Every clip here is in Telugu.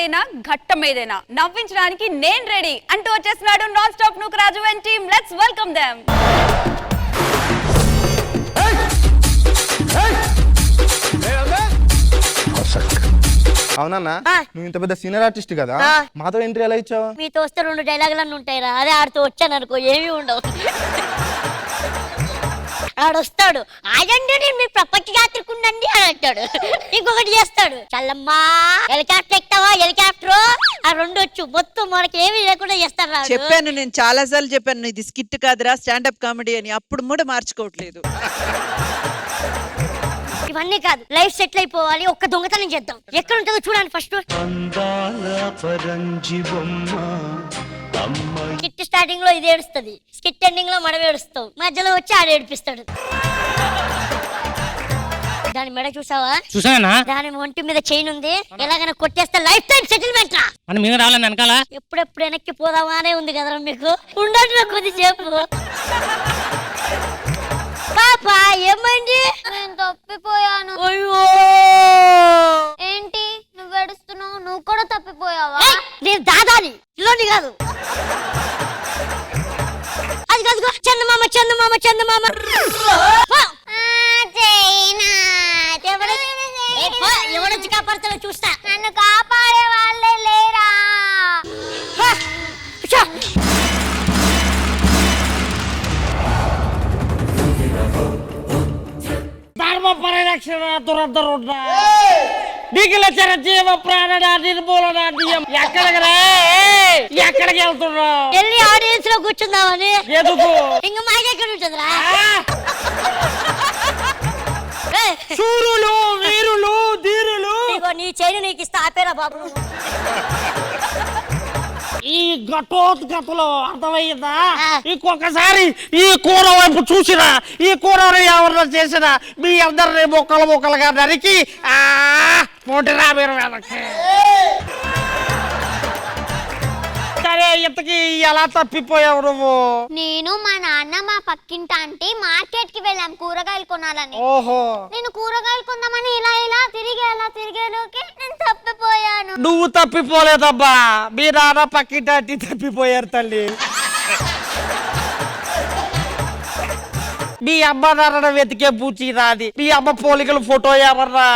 ఏదైనా ఘట్టం ఏదైనా నవ్వించడానికి నేను రెడీ అంటూ వచ్చేస్తున్నాడు non stop Nooka Raju and team. Let's welcome them. అవునన్నా, నువ్వు ఇంత పెద్ద సీనియర్ ఆర్టిస్ట్ కదా, మాతో ఎంట్రీ ఎలా ఇచ్చావు? మీతో వస్తే 2 డైలాగులన్నీ ఉంటాయిరా, అదే ఆడితో వచ్చాను అనుకో ఏమీ ఉండవు. ఆడొస్తాడు, ఆడండి మీరు ప్రపంచ యాత్రికుండండి అని అంటాడు. ఇంకొకటి చేస్తాడు, చల్లమ్మా హెలికాప్టర్ ఎక్కుతావా, హెలికాప్టర్ ఆ 2 వచ్చు. మొత్తం మనకి ఏమీ లేకుండా చేస్తాడు. చెప్పాను నేను చాలా సార్లు చెప్పాను, ఇది స్కిట్ కాదురా స్టాండప్ కామెడీ అని. అప్పుడు కూడా మార్చుకోవట్లేదు. ఇవన్నీ కాదు, లైఫ్ సెటిల్ అయిపోవాలి, ఒక్క దొంగతనం చేద్దాం. ఎక్కడ ఉంటుందో చూడండి ఫస్ట్. స్కిట్ స్టార్టింగ్ లో ఇది ఏడుస్తుంది, స్కిట్ ఎండింగ్ లో మనం ఏడుస్తాం, మధ్యలో వచ్చి ఆడ ఏడిపిస్తాడు. దాని మెడ చూసావా? చూసానా? దాని ఒంటి మీద చైన్ ఉంది, ఎలాగైనా కొట్టేస్తే లైఫ్ టైం సెటిల్మెంట్ రా. మనం మీద రావాలని వెనకాల ఎప్పుడెప్పుడు వెనక్కి పోదామా అనే ఉంది కదరా మీకు. ఉండండి కొద్దిసేపు. పాపా ఏమైంది? నేను తప్పిపోయాను. అయ్యో ఏంటి నువ్వు ఏడుస్తున్నావు? నువ్వు కూడా తప్పిపోయావా? నేను దాదాని ఇల్లుని కాదు. అది కాదు, చందమామ చందమామ చందమామ. ఎవడొచ్చి కాపాడుతాడో చూస్తా. నన్ను కాపాడే వాళ్ళే లేరా? ధర్మ పరిరక్షణ దురదరుడ నీకుల చిరజీవ ప్రాణ నిర్మూలన ఎక్కడికి వెళ్తున్నావు? వెళ్ళి ఆడియన్స్ లో కూర్చుందామని. ఎందుకు? ఇంక మాకు ఎక్కడ ఉంటుందిరా? శూరులు వీరులు ధీరులు. నీ చైన్ నీకు ఇస్తా, ఆపేరా బాబు. ఈ ఘటోత్కతలో అర్థమయ్యిందా? ఇంకొకసారి ఈ కూర వైపు చూసినా, ఈ కూర ఎవరిలో చేసినా మీ అందరినీ ముక్కలుగా నరికి పోటీరా మీరు వెనక్కి. సరే, ఇంతకీ ఎలా తప్పిపోయావు నువ్వు? నేను మా నాన్న మా పక్కింటి ఆంటీ మార్కెట్ కి వెళ్ళాం కూరగాయలు కొనాలని. ఓహో, నేను కూరగాయలు కొందామని ఇలా తిరిగేలోకి నేను తప్పిపోయాను. నువ్వు తప్పిపోలేదబ్బా, మీ నాన్న పక్కింటి తప్పిపోయారు తల్లి. మీ అమ్మ నాన్న వెతికే పూచి రాది. మీ అమ్మ పోలికలు ఫోటో ఎవర్రా?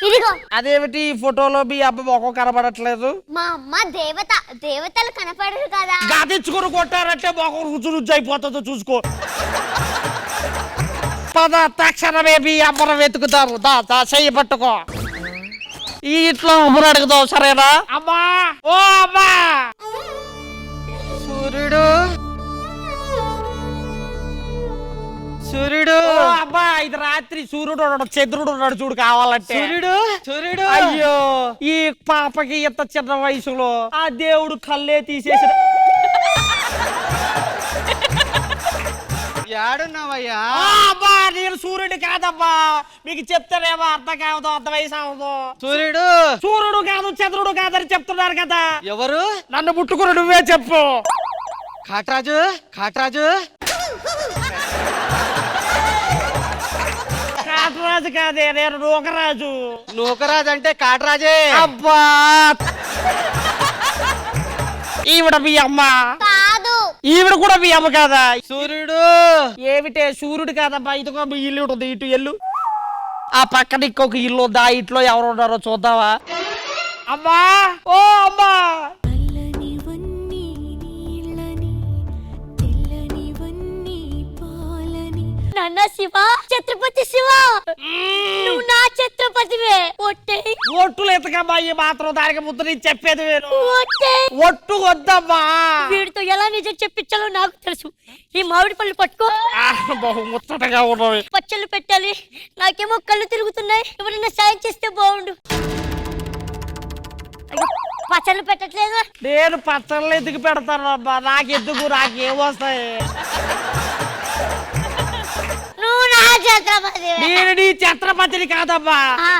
ఇదిగో. అదేమిటి ఈ ఫోటోలో మీ అమ్మ మొఖం కనబడట్లేదు? మా అమ్మ దేవతలు కనపడరు కదా. గాదించుకుని కొట్టారంటే మొఖం రుచి రుచి అయిపోతుందో చూసుకో. పద, తక్షణమే మీ అమ్మను వెతుకుతారు. దా చెయ్యి పట్టుకో. ఈ ఇంట్లో అమ్మను అడుగుదాం, సరేనా? అమ్మా, ఓ అమ్మా. సూర్యుడు సూర్యుడు. అబ్బా, ఇది రాత్రి సూర్యుడు ఉన్నాడు, చంద్రుడు ఉన్నాడు చూడు కావాలంటే. సూర్యుడు. అయ్యో, ఈ పాపకి ఇంత చిన్న వయసులో ఆ దేవుడు కళ్ళే తీసేసిన. యాడున్నావయ్యా? అబ్బా, నేను సూర్యుడు కాదబ్బా, మీకు చెప్తానేమో అర్థం కావదు, అంత వయసు అవదు. సూర్యుడు కాదు, చంద్రుడు కాదని చెప్తున్నారు కదా. ఎవరు? నన్ను ముట్టుకుని నువ్వే చెప్పు. కాట్రాజు. కాటరాజు కాదే, నేను నూకరాజు. నూకరాజు అంటే కాట్రాజే. అబ్బా, ఈవిడ మీ అమ్మ కాదు. ఈవిడ కూడా మీ అమ్మ కాదా? సూర్యుడు. ఏమిటే సూర్యుడు కాదబ్బా, ఇదిగో మీ ఇల్లు ఉంటుంది, ఇటు ఎల్లు. ఆ పక్కన ఇంకొక ఇల్లు ఉంది, ఆ ఇంట్లో ఎవరు ఉన్నారో చూద్దావా? అమ్మా, ఓ అమ్మా. నాన్న శివ, ఛత్రపతి శివ, నువ్వు నా ఛత్రపతివే. ఒట్టులు ఎత్తకమ్మా, ఈ మాత్రం దానికి ముందు నేను చెప్పేది వేరు. ఒట్టు వద్దమ్మా. వీడితో ఎలా నిజం చెప్పించాలో నాకు తెలుసు. ఈ మామిడి పళ్ళు పట్టుకో. బహు ముచ్చటగా ఉన్నవి. పచ్చళ్ళు పెట్టాలి, నాకేమో కళ్ళు తిరుగుతున్నాయి. ఎవరైనా సాయం చేస్తే బాగుండు. పచ్చళ్ళు పెట్టట్లేదు. నేను పచ్చళ్ళు ఎందుకు పెడతాను అబ్బా, నాకెందుకు, నాకేం వస్తాయి? నువ్వు నా ఛత్రపతి. నేను నీ ఛత్రపతిని కాదమ్మా.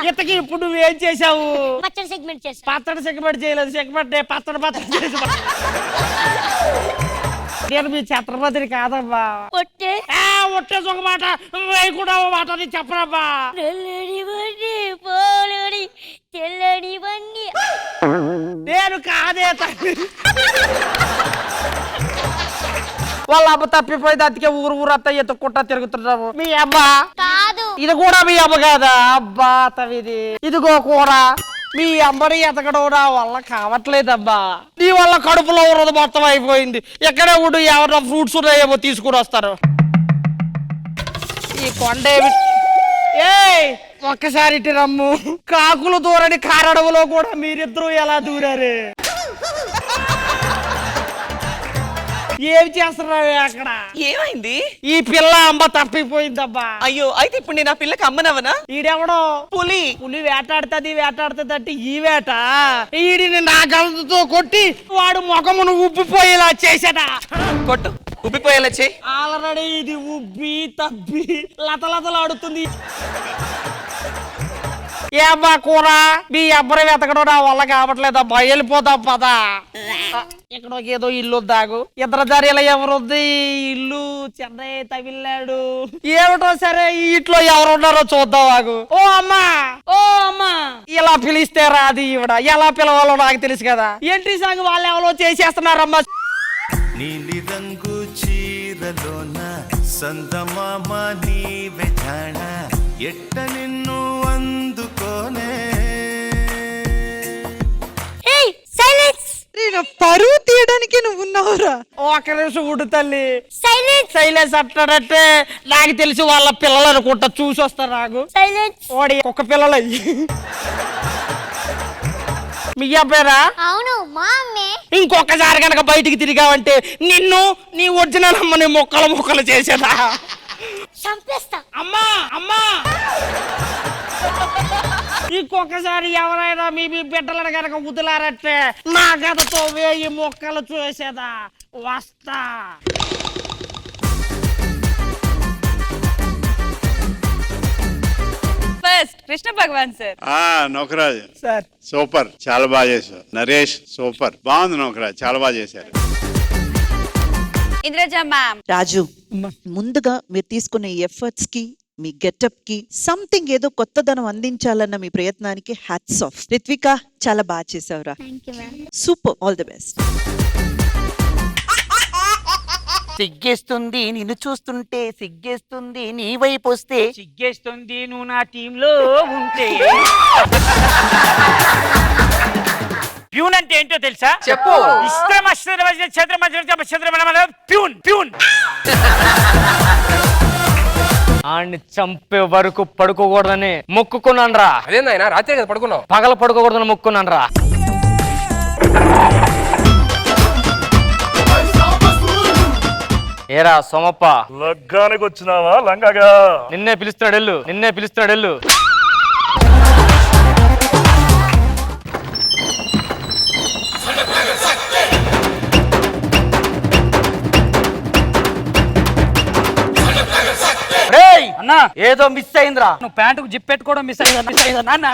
ఇంతకీ ఇప్పుడు నువ్వేం చేసావు? పచ్చడి సెగ్మెంట్ చేసా. పచ్చడి సెగ్మెంట్ చేయలేదు, సెగ్మెంట్ పచ్చడి చేసి. నేను మీ ఛత్రపతిని కాదమ్మా. ఒట్టే ఒట్టేసి ఒక మాట, కూడా ఒక మాట అని చెప్పనమ్మా. తెల్లనివన్నీ పోలని తెల్లనివన్నీ నేను కాదే తల్లి. వాళ్ళ అమ్మ తప్పిపోయింది, అందుకే ఊరు ఊరంతా ఎత్తుకుంటా తిరుగుతున్నాము. మీ అమ్మ కాదు. ఇది కూడా మీ అమ్మ కాదా? అబ్బా తవిది ఇదిగో కూర. మీ అమ్మని ఎతకడం నా వల్ల కావట్లేదమ్మా. నీ వల్ల కడుపులో ఉన్నది మొత్తం అయిపోయింది. ఎక్కడే ఉండు, ఎవరైనా ఫ్రూట్స్ ఉన్నాయేమో తీసుకుని వస్తారు. ఈ కొండ ఒక్కసారి ఇటు రమ్ము. కాకులు దూరని కారడవులో కూడా మీరిద్దరూ ఎలా దూరారు? ఏమి చేస్తున్నావు అక్కడ? ఏమైంది? ఈ పిల్ల అమ్మ తప్పిపోయిందబ్బా. అయ్యో, అయితే ఇప్పుడు నేను ఆ పిల్లకి అమ్మనవనా? ఈడెవడో పులి. పులి వేటాడుతుంది అంటే ఈ వేట. ఈడిని నా గంతో కొట్టి వాడు ముఖమును ఉబ్బిపోయేలా చేసేట. కొట్టు, ఉబ్బిపోయేలా చెయ్యి. ఆల్రెడీ ఇది ఉబ్బి తబ్బి లతలతలాడుతుంది. ఏమ్మా కూర, మీ అబ్బరి వెతకడం నా వల్ల కావట్లేదమ్మా. వెళ్ళిపోతాం పదా. ఎక్కడో ఏదో ఇల్లు దాగు. ఇద్దరు దారిలో ఎవరుంది? ఇల్లు చెన్నై తమిళనాడు ఏమిటో. సరే ఈ ఇంట్లో ఎవరున్నారో చూద్దాం ఆగు. ఓ అమ్మా, ఓ అమ్మా. ఇలా పిలిస్తే రాది ఈవిడ. ఎలా పిలవాలో నాకు తెలుసు కదా. ఏంటి సాగు వాళ్ళు ఎవరో చేసేస్తున్నారమ్మా. నీలి రంగు చీరలోన సందమామ నీవే జాణ ఎట్ట నిన్ను అందుకోనే. నేను పరువు తీయడానికి నువ్వు ఉన్నావురా. ఒక్క నిమిషం ఉండు తల్లి. సైలెన్స్ సైలెన్స్ అంటాడంటే నాకు తెలిసి వాళ్ళ పిల్లలు అనుకుంటా. చూసి వస్తారు నాకు. సైలెన్స్. ఓడి ఒక్క పిల్లలయ్యి. మీ అబ్బాయిరా? అవును మా అమ్మే. ఇంకొకసారి కనుక బయటికి తిరిగావంటే నిన్ను నీ ఒరిజినల్ అమ్మని మొక్కలు చేసేదా. చంపేస్తా. అమ్మా అమ్మా, ఇంకొకసారి ఎవరైనా మీ బిడ్డలను కనుక వదిలారంటే నా గదతో 1000 మొక్కలు చేసేదా. వస్తా. ఫస్ట్ కృష్ణ భగవాన్ సార్. నోకరాజు సార్ సూపర్, చాలా బాగా చేశారు. నరేష్ సూపర్, బాగుంది. నోకరాజు చాలా బాగా చేశారు. ఇంద్రజ మ్యామ్. రాజు, ముందుగా మీరు తీసుకున్న ఎఫర్ట్స్ కి, మీ గెటప్ కి సంథింగ్ ఏదో కొత్తదనం అందించాలన్న మీ ప్రయత్నానికి హ్యాట్స్ ఆఫ్. రిత్విక, చాలా బాగా చేసావురా. Thank you ma'am. Super, all the best. సిగ్గేస్తుంది నిన్ను చూస్తుంటే, సిగ్గేస్తుంది నీ వైపు వస్తే. సిగ్గేస్తుంది నువ్వు నా టీంలో ఉంటే. ప్యూన్ అంటే ఏంటో తెలుసా? చెప్పు. Peon peon. ఆడిని చంపే వరకు పడుకోకూడదని మొక్కుకున్నాను రా. అదేందైనా రాత్రి కదా పడుకున్నావు? పగల పడుకోకూడదని మొక్కున్నాను రా. ఏరా సోమప్ప, లగ్గానికి వచ్చినావా లంగగా? నిన్నే పిలుస్తున్నాడు ఎల్లు. అన్నా ఏదో మిస్ అయిందిరా. నువ్వు ప్యాంటుకు జిప్ పెట్టుకోవడం మిస్ అయిందా నాన్న?